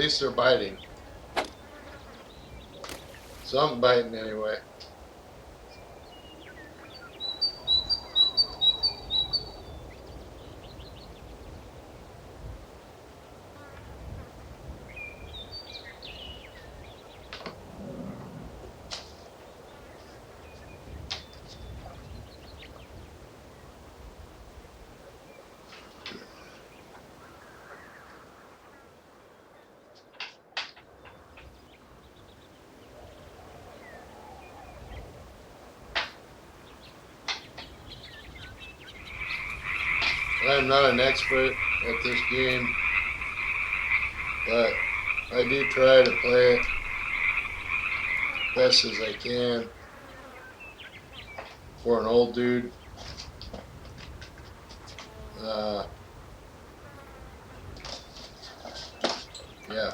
least they're biting. Something biting anyway. I'm not an expert at this game, but I do try to play it best as I can for an old dude. Yeah.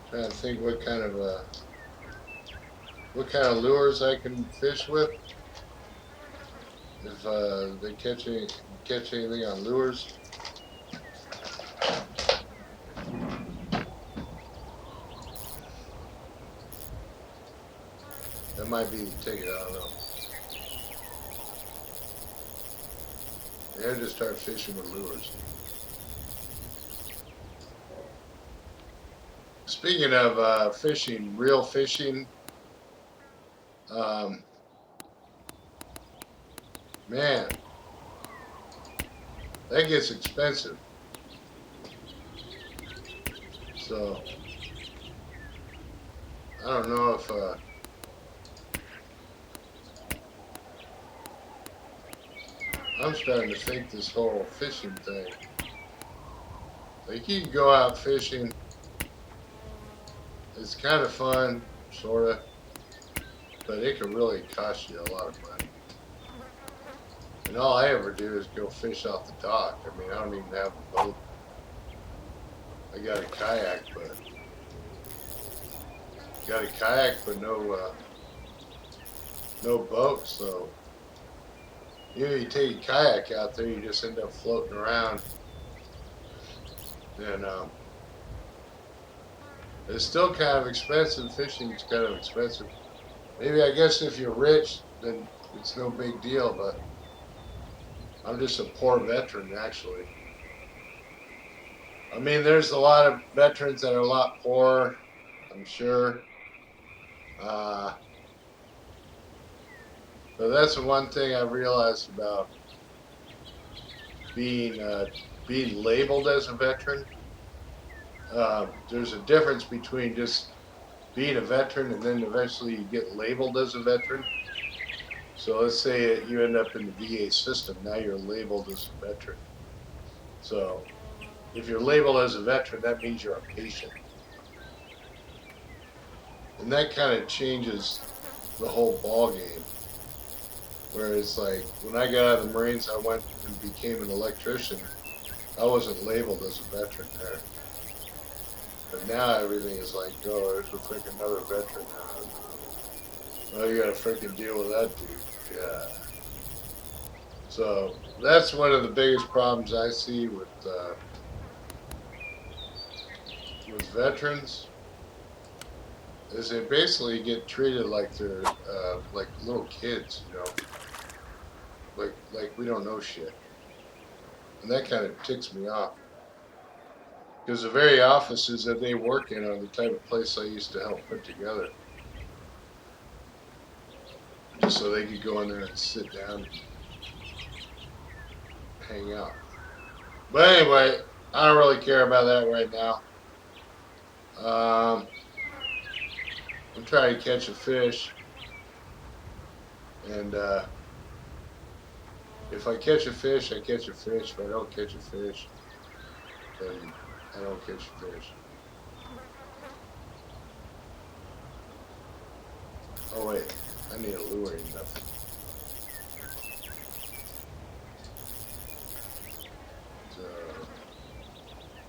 Trying to think what kind of lures I can fish with. If they catch anything on lures. That might be the ticket, I don't know. They had to start fishing with lures. Speaking of fishing, real fishing, man, that gets expensive. So, I don't know if I'm starting to think this whole fishing thing, like you can go out fishing, it's kind of fun, sort of, but it can really cost you a lot of money. And all I ever do is go fish off the dock. I mean, I don't even have a boat. I got a kayak, but no boat. So you take a kayak out there, you just end up floating around, and it's still kind of expensive. Fishing is kind of expensive. Maybe I guess if you're rich, then it's no big deal, but I'm just a poor veteran, actually. I mean, there's a lot of veterans that are a lot poorer, I'm sure. But that's the one thing I realized about being labeled as a veteran. There's a difference between just being a veteran and then eventually you get labeled as a veteran. So let's say you end up in the VA system, now you're labeled as a veteran. So if you're labeled as a veteran, that means you're a patient. And that kind of changes the whole ball game. Whereas like when I got out of the Marines, I went and became an electrician. I wasn't labeled as a veteran there. But now everything is like, oh, there's a freaking another veteran now. Oh, you gotta freaking deal with that dude. Yeah. So that's one of the biggest problems I see with veterans is they basically get treated like they're like little kids, you know, like we don't know shit, and that kind of ticks me off because the very offices that they work in are the type of place I used to help put together, just so they could go in there and sit down and hang out. But anyway, I don't really care about that right now. I'm trying to catch a fish, and if I catch a fish, I catch a fish. If I don't catch a fish, then I don't catch a fish. Oh wait, I need a luring method. So,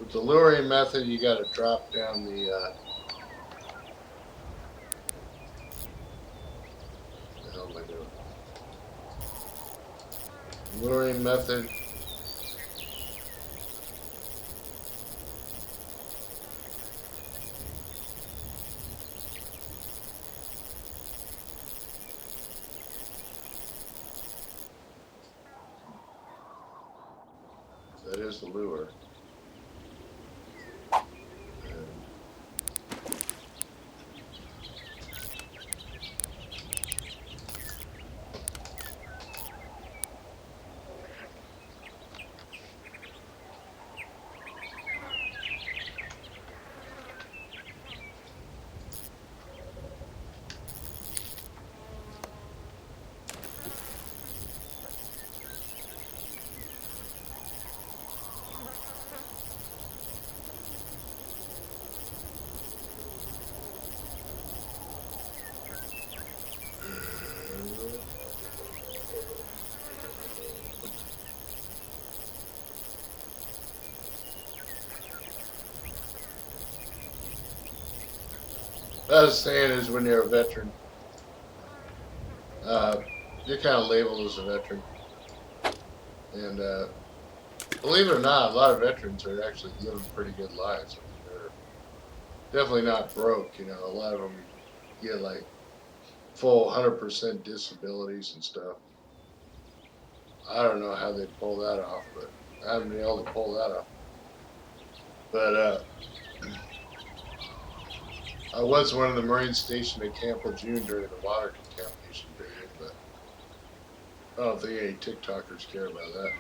with the luring method, you got to drop down the hell am I doing? luring method. That is the lure. What I was saying is when you're a veteran, you're kind of labeled as a veteran. And believe it or not, a lot of veterans are actually living pretty good lives. I mean, they're definitely not broke. You know, a lot of them get like full 100% disabilities and stuff. I don't know how they pull that off, but I haven't been able to pull that off. But I was one of the Marines stationed at Camp Lejeune during the water contamination period, but I don't think any TikTokers care about that.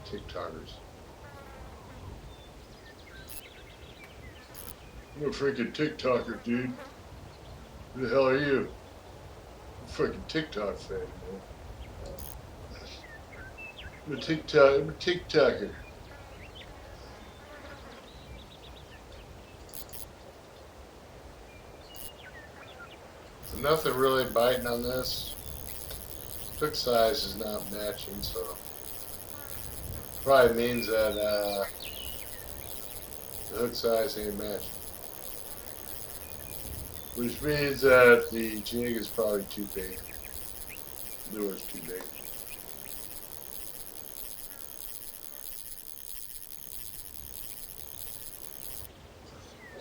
TikTokers. I'm a freaking TikToker, dude. Who the hell are you? I'm a freaking TikTok fan, man. I'm a TikToker. So nothing really biting on this. Hook size is not matching, so probably means that the hook size ain't matching. Which means that the jig is probably too big. Lure's too big.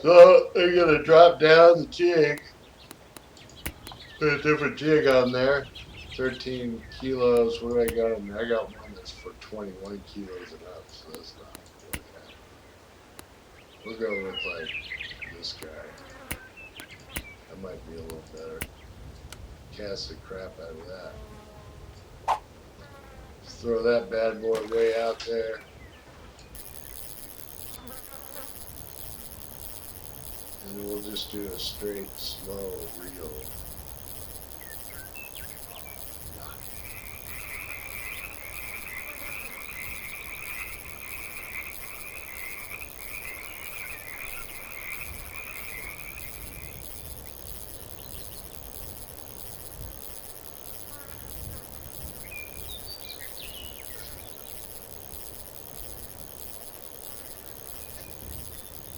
So I'm gonna drop down the jig. Put a different jig on there. 13 kilos. What do I got on there? I got one that's for 21 kilos and up, so that's not really that. We'll go with like this guy. That might be a little better. Cast the crap out of that. Just throw that bad boy way out there. And then we'll just do a straight, slow reel.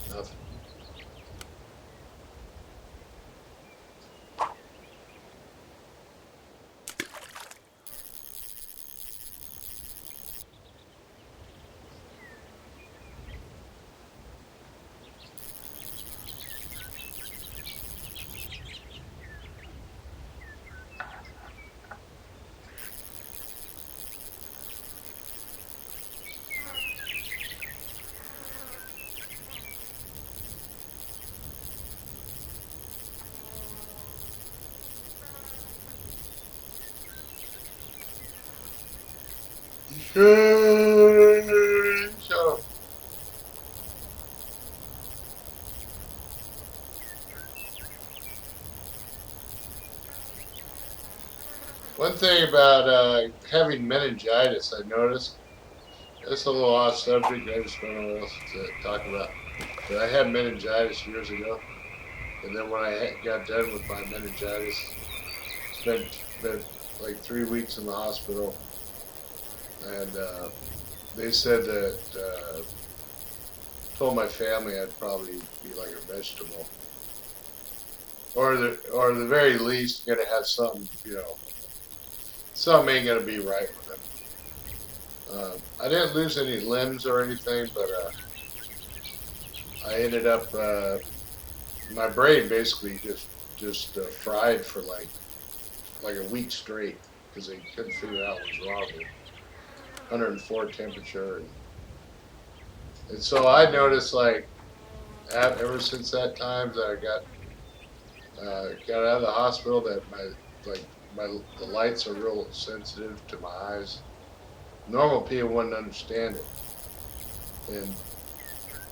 Nothing. Shut up. One thing about having meningitis, I noticed, it's a little off subject, I just don't know what else to talk about. But I had meningitis years ago, and then when I got done with my meningitis, spent like 3 weeks in the hospital, and they said that, told my family I'd probably be like a vegetable. or the very least, gonna have something, you know, something ain't gonna be right with him. I didn't lose any limbs or anything, but I ended up my brain basically just fried for like a week straight because they couldn't figure out what was wrong with me. 104 temperature, and so I noticed like ever since that time that I got out of the hospital that like the lights are real sensitive to my eyes. Normal people wouldn't understand it, and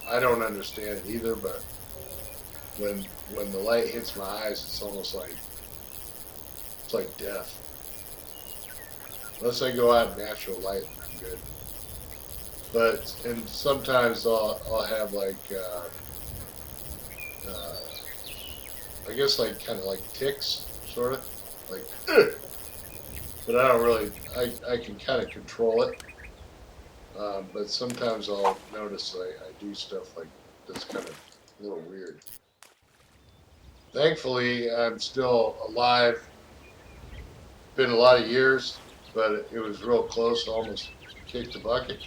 I don't understand it either. But when the light hits my eyes, it's almost like it's like death. Unless I go out in natural light, I'm good. But and sometimes I'll have like uh, I guess like kind of like ticks, sort of like. But I don't really. I can kind of control it. But sometimes I'll notice I do stuff like that's kind of a little weird. Thankfully, I'm still alive. Been a lot of years, but it was real close. Almost kicked the bucket.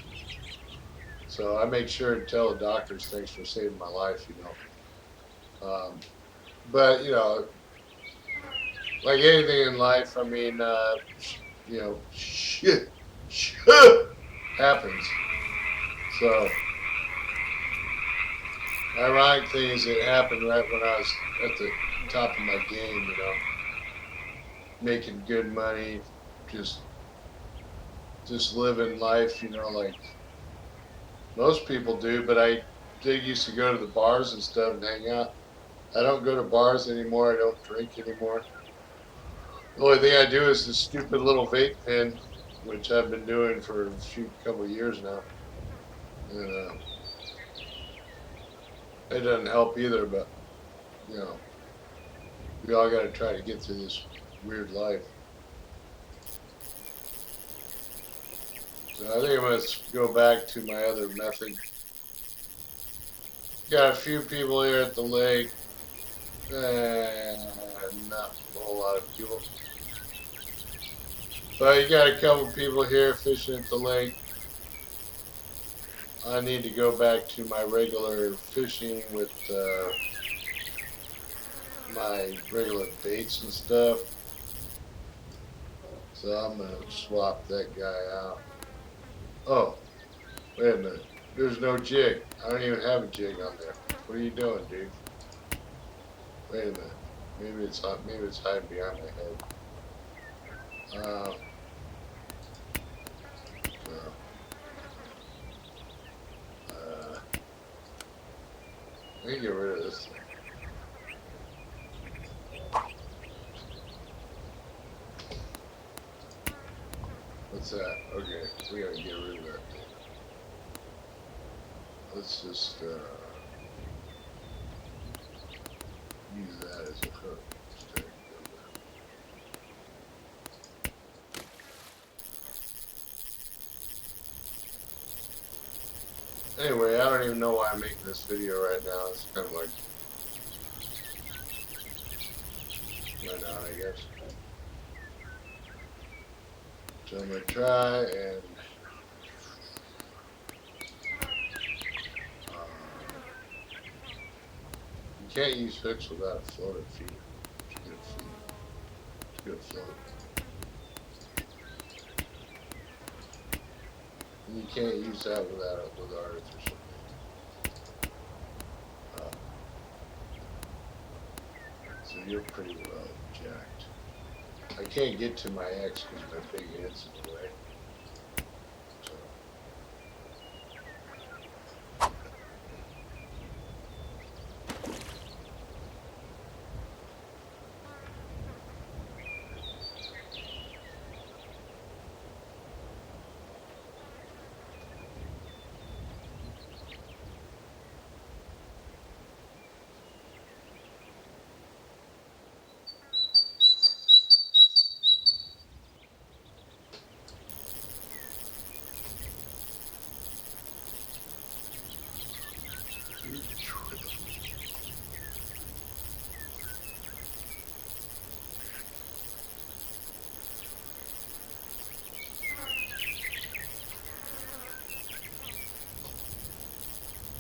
So I make sure to tell the doctors thanks for saving my life. You know, but you know, like anything in life, I mean, you know, shit happens. So ironic thing is, it happened right when I was at the top of my game. You know, making good money, just just living life. You know, like most people do. But I did used to go to the bars and stuff and hang out. I don't go to bars anymore. I don't drink anymore. The only thing I do is this stupid little vape pen, which I've been doing for a few couple of years now, and it doesn't help either. But you know, we all got to try to get through this weird life. So I think I'm gonna go back to my other method. Got a few people here at the lake. Not a whole lot of people. But you got a couple people here fishing at the lake. I need to go back to my regular fishing with my regular baits and stuff. So I'm going to swap that guy out. Oh, wait a minute. There's no jig. I don't even have a jig on there. What are you doing, dude? Wait a minute. Maybe it's hiding behind my head. Uh, no. Let me get rid of this thing. What's that? Okay, we gotta get rid of that thing. Let's just use that as a hook instead. Anyway, I don't even know why I'm making this video right now. It's kind of like, why not, I guess. So I'm going to try and you can't use hooks without a floater feeder. It's good feed. It's good float. And you can't use that with artificial bait. So you're pretty well jacked. I can't get to my X because my big head's